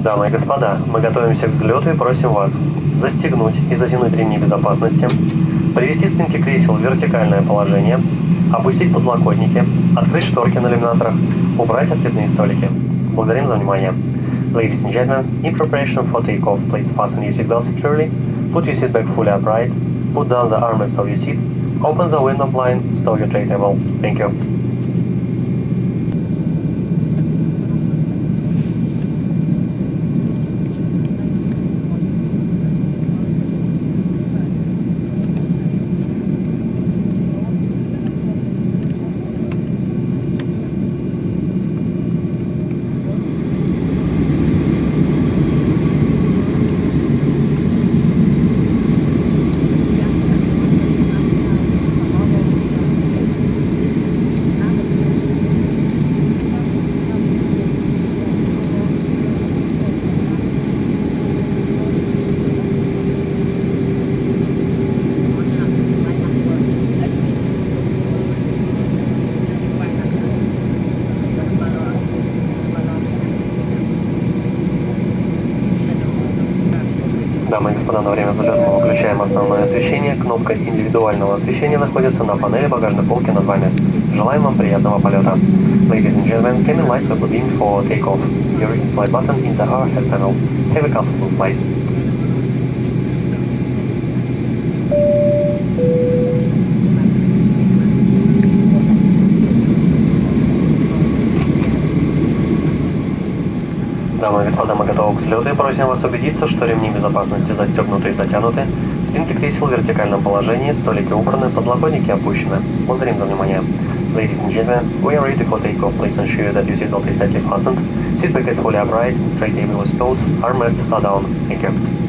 Дамы и господа, мы готовимся к взлету и просим вас застегнуть и затянуть ремни безопасности, привести спинки кресел в вертикальное положение, опустить подлокотники, открыть шторки на иллюминаторах, убрать откидные столики. Благодарим за внимание. Ladies and gentlemen, in preparation for takeoff, please fasten your seatbelt securely, put your seat back fully upright, put down the armrest of your seat, open the window blind, stow your tray table. Thank you. Дамы и господа, на время взлета мы выключаем основное освещение. Кнопка индивидуального освещения находится на панели багажной полки над вами. Желаем вам приятного полета. Ladies and gentlemen, cabin lights will be beamed for takeoff. Your in-flight button in the overhead panel. Have a comfortable flight. Дамы и господа, мы готовы к взлету и просим вас убедиться, что ремни безопасности застегнуты и затянуты, спинки кресел в вертикальном положении, столики убраны, подлокотники опущены. Благодарим за внимание. Ladies and gentlemen, we are ready for takeoff. Please ensure that your seatbelt is tightly fastened, seat back is fully upright, tray table is stowed, armrests are down. Thank you.